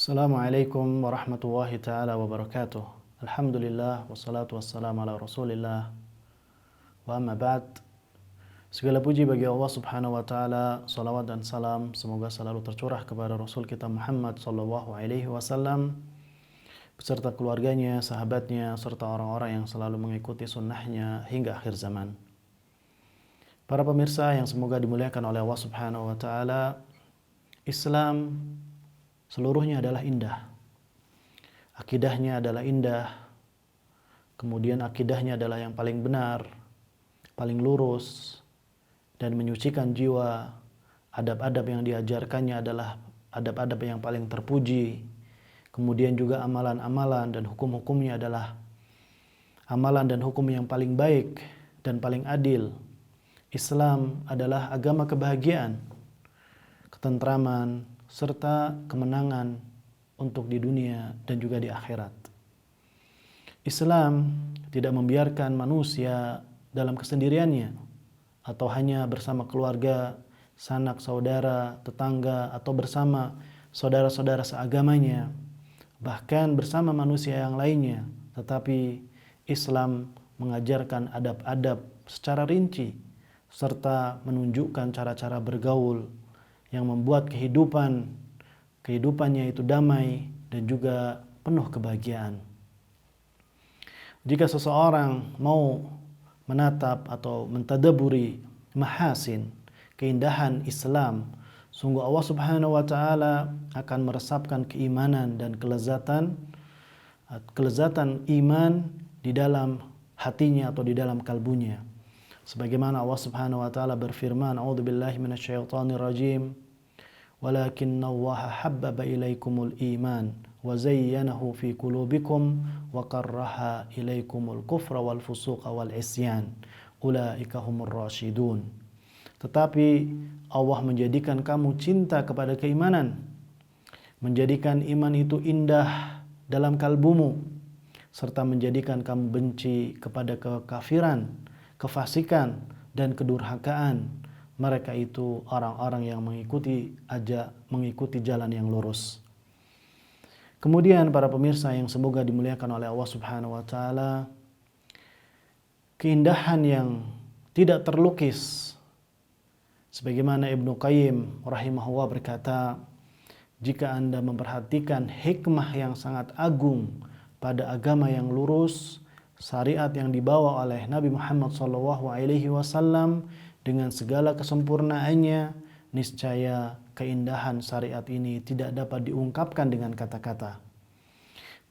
Assalamualaikum warahmatullahi taala wabarakatuh. Alhamdulillah wassalatu wassalamu ala Rasulillah. Wa amma ba'd. Segala puji bagi Allah Subhanahu wa taala, salawat dan salam semoga selalu tercurah kepada Rasul kita Muhammad sallallahu alaihi wasallam beserta keluarganya, sahabatnya serta orang-orang yang selalu mengikuti sunnahnya hingga akhir zaman. Para pemirsa yang semoga dimuliakan oleh Allah Subhanahu wa taala, Islam seluruhnya adalah indah. Akidahnya adalah indah. Kemudian akidahnya adalah yang paling benar, paling lurus, dan menyucikan jiwa. Adab-adab yang diajarkannya adalah adab-adab yang paling terpuji. Kemudian juga amalan-amalan dan hukum-hukumnya adalah amalan dan hukum yang paling baik dan paling adil. Islam adalah agama kebahagiaan, ketentraman, serta kemenangan untuk di dunia dan juga di akhirat. Islam tidak membiarkan manusia dalam kesendiriannya atau hanya bersama keluarga, sanak saudara, tetangga, atau bersama saudara-saudara seagamanya, bahkan bersama manusia yang lainnya. Tetapi Islam mengajarkan adab-adab secara rinci serta menunjukkan cara-cara bergaul yang membuat kehidupannya itu damai dan juga penuh kebahagiaan. Jika seseorang mau menatap atau mentadaburi mahasin, keindahan Islam, sungguh Allah Subhanahu wa taala akan meresapkan keimanan dan kelezatan iman di dalam hatinya atau di dalam kalbunya. Sebagaimana Allah Subhanahu wa taala berfirman, "A'udzubillahi minasyaitonir rajim. Walakinna Allah habbaba ilaikumul iman wa zayyanahu fi qulubikum wa karraha ilaikumul kufra wal fusuqa wal isyan. Ulaika humur rasyidun." Tetapi Allah menjadikan kamu cinta kepada keimanan, menjadikan iman itu indah dalam kalbumu, serta menjadikan kamu benci kepada kekafiran, kefasikan, dan kedurhakaan. Mereka itu orang-orang yang mengikuti jalan yang lurus. Kemudian para pemirsa yang semoga dimuliakan oleh Allah Subhanahu wa taala, keindahan yang tidak terlukis, sebagaimana Ibnu Qayyim rahimahullah berkata, jika Anda memperhatikan hikmah yang sangat agung pada agama yang lurus, syariat yang dibawa oleh Nabi Muhammad SAW dengan segala kesempurnaannya, niscaya keindahan syariat ini tidak dapat diungkapkan dengan kata-kata,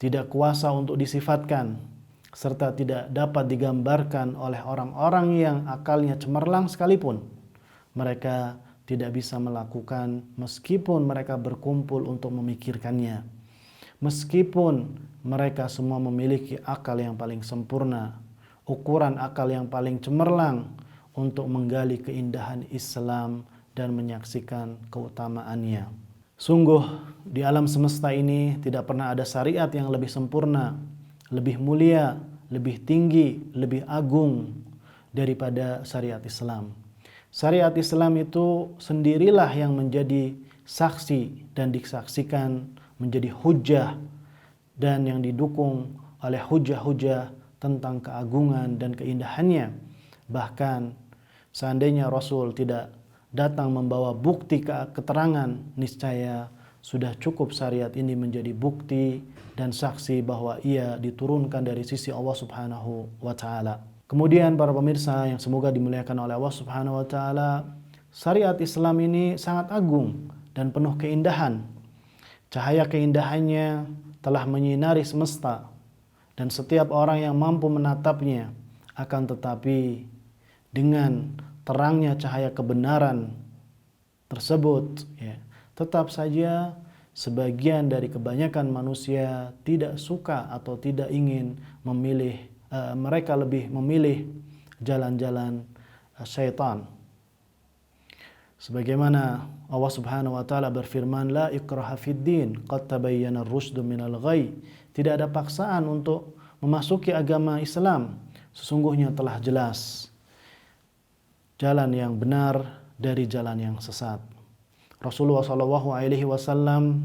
tidak kuasa untuk disifatkan, serta tidak dapat digambarkan oleh orang-orang yang akalnya cemerlang sekalipun. Mereka tidak bisa melakukan meskipun mereka berkumpul untuk memikirkannya. Meskipun mereka semua memiliki akal yang paling sempurna, ukuran akal yang paling cemerlang untuk menggali keindahan Islam dan menyaksikan keutamaannya. Sungguh di alam semesta ini tidak pernah ada syariat yang lebih sempurna, lebih mulia, lebih tinggi, lebih agung daripada syariat Islam. Syariat Islam itu sendirilah yang menjadi saksi dan disaksikan, menjadi hujah dan yang didukung oleh hujah-hujah tentang keagungan dan keindahannya. Bahkan seandainya Rasul tidak datang membawa bukti keterangan, niscaya sudah cukup syariat ini menjadi bukti dan saksi bahwa ia diturunkan dari sisi Allah Subhanahu wa taala. Kemudian para pemirsa yang semoga dimuliakan oleh Allah Subhanahu wa taala, syariat Islam ini sangat agung dan penuh keindahan. Cahaya keindahannya telah menyinari semesta dan setiap orang yang mampu menatapnya. Akan tetapi dengan terangnya cahaya kebenaran tersebut, tetap saja sebagian dari kebanyakan manusia tidak suka atau tidak ingin memilih, mereka lebih memilih jalan-jalan syaitan. Sebagaimana Allah Subhanahu wa taala berfirman, la ikraha fid din, qad tabayyana ar-rusydu minal ghayy. Tidak ada paksaan untuk memasuki agama Islam. Sesungguhnya telah jelas jalan yang benar dari jalan yang sesat. Rasulullah SAW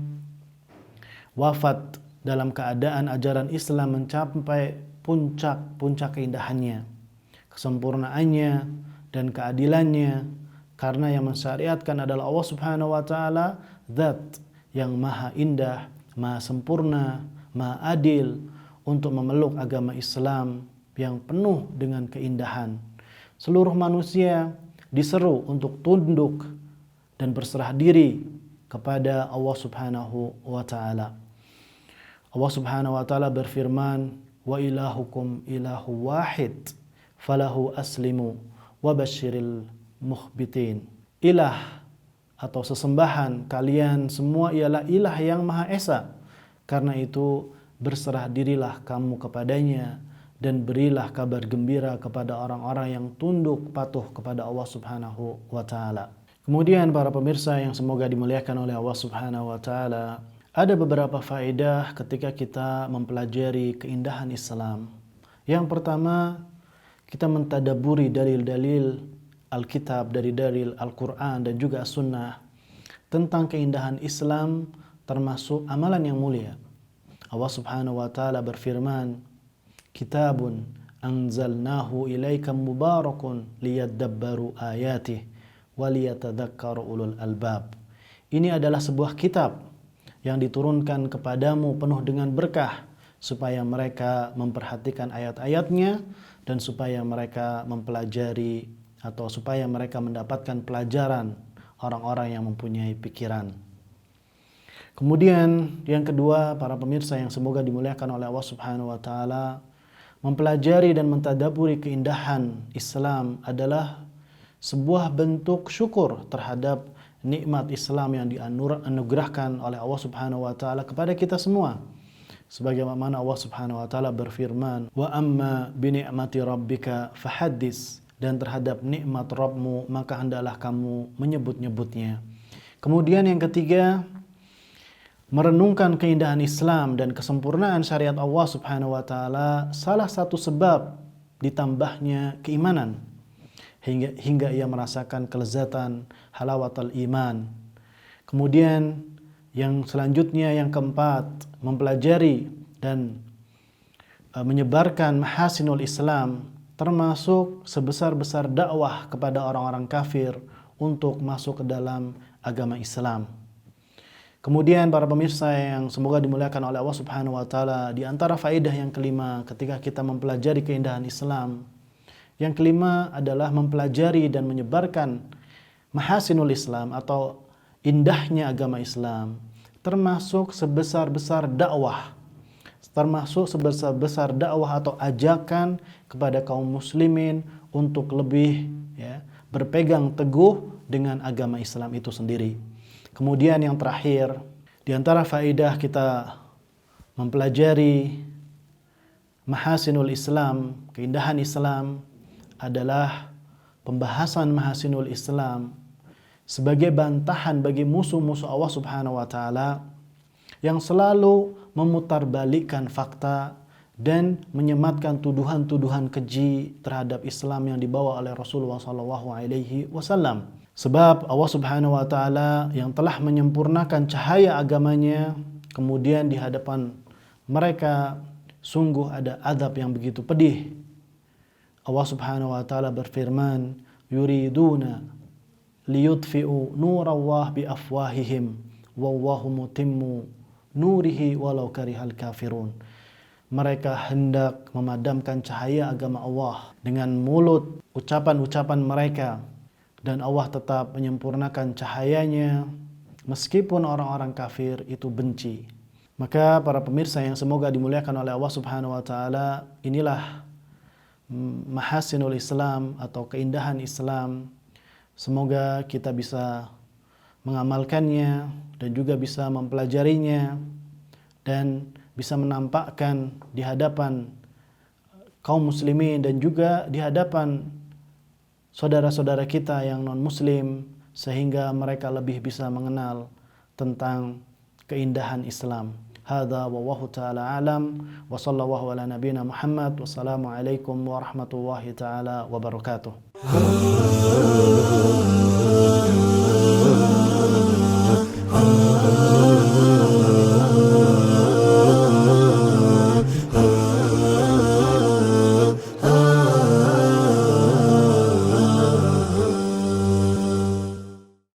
wafat dalam keadaan ajaran Islam mencapai puncak keindahannya, kesempurnaannya dan keadilannya, karena yang mensyariatkan adalah Allah Subhanahu wa taala, zat yang maha indah, maha sempurna, maha adil, untuk memeluk agama Islam yang penuh dengan keindahan. Seluruh manusia diseru untuk tunduk dan berserah diri kepada Allah Subhanahu wa taala. Allah Subhanahu wa taala berfirman, "Wa ilahukum ilahu wahid, falahu aslimu wa basyiril mukhbitin." Ilah atau sesembahan kalian semua ialah ilah yang Maha Esa. Karena itu berserah dirilah kamu kepadanya dan berilah kabar gembira kepada orang-orang yang tunduk patuh kepada Allah Subhanahu wa taala. Kemudian para pemirsa yang semoga dimuliakan oleh Allah Subhanahu wa taala, ada beberapa faedah ketika kita mempelajari keindahan Islam. Yang pertama, kita mentadaburi dalil-dalil Alkitab, dari dalil Al-Quran dan juga As-Sunnah tentang keindahan Islam, termasuk amalan yang mulia. Allah Subhanahu wa taala berfirman, "Kitabun anzalnahu ilaika mubarakun liyadabbaru ayatih wa liyatadzakkara ulul albab." Ini adalah sebuah kitab yang diturunkan kepadamu penuh dengan berkah, supaya mereka memperhatikan ayat-ayatnya dan supaya mereka mempelajari atau supaya mereka mendapatkan pelajaran, orang-orang yang mempunyai pikiran. Kemudian yang kedua, para pemirsa yang semoga dimuliakan oleh Allah Subhanahu wa taala, mempelajari dan mentadaburi keindahan Islam adalah sebuah bentuk syukur terhadap nikmat Islam yang dianugerahkan oleh Allah Subhanahu wa taala kepada kita semua. Sebagaimana Allah Subhanahu wa taala berfirman, "Wa amma bi ni'mati rabbika fahaddits." Dan terhadap nikmat Rabbmu maka hendaklah kamu menyebut-nyebutnya. Kemudian yang ketiga, merenungkan keindahan Islam dan kesempurnaan syariat Allah Subhanahu wa taala salah satu sebab ditambahnya keimanan, hingga ia merasakan kelezatan halawatul iman. Kemudian yang selanjutnya, yang keempat, mempelajari dan menyebarkan mahasinul Islam, termasuk sebesar-besar dakwah kepada orang-orang kafir untuk masuk ke dalam agama Islam. Kemudian para pemirsa yang semoga dimuliakan oleh Allah Subhanahu wa taala, di antara faedah yang kelima ketika kita mempelajari keindahan Islam, yang kelima adalah mempelajari dan menyebarkan mahasinul Islam atau indahnya agama Islam, termasuk sebesar-besar dakwah atau ajakan kepada kaum muslimin untuk lebih berpegang teguh dengan agama Islam itu sendiri. Kemudian yang terakhir, di antara faedah kita mempelajari mahasinul Islam, keindahan Islam, adalah pembahasan mahasinul Islam sebagai bantahan bagi musuh-musuh Allah Subhanahu wa taala yang selalu memutarbalikkan fakta dan menyematkan tuduhan-tuduhan keji terhadap Islam yang dibawa oleh Rasulullah SAW. Sebab Allah Subhanahu wa taala yang telah menyempurnakan cahaya agamanya, kemudian di hadapan mereka sungguh ada azab yang begitu pedih. Allah Subhanahu wa taala berfirman, "Yuriduna liyutfi'u nurallah biafwahihim wallahu mutimmu nurihi walau karihal kafirun." Mereka hendak memadamkan cahaya agama Allah dengan mulut, ucapan-ucapan mereka, dan Allah tetap menyempurnakan cahayanya meskipun orang-orang kafir itu benci. Maka para pemirsa yang semoga dimuliakan oleh Allah Subhanahu wa taala, inilah mahasinul Islam atau keindahan Islam. Semoga kita bisa mengamalkannya dan juga bisa mempelajarinya dan bisa menampakkan di hadapan kaum muslimin dan juga di hadapan saudara-saudara kita yang non-muslim, sehingga mereka lebih bisa mengenal tentang keindahan Islam. Hadza wallahu taala alam wa sallallahu ala nabiyyina Muhammad. Wassalamu alaikum warahmatullahi taala wabarakatuh.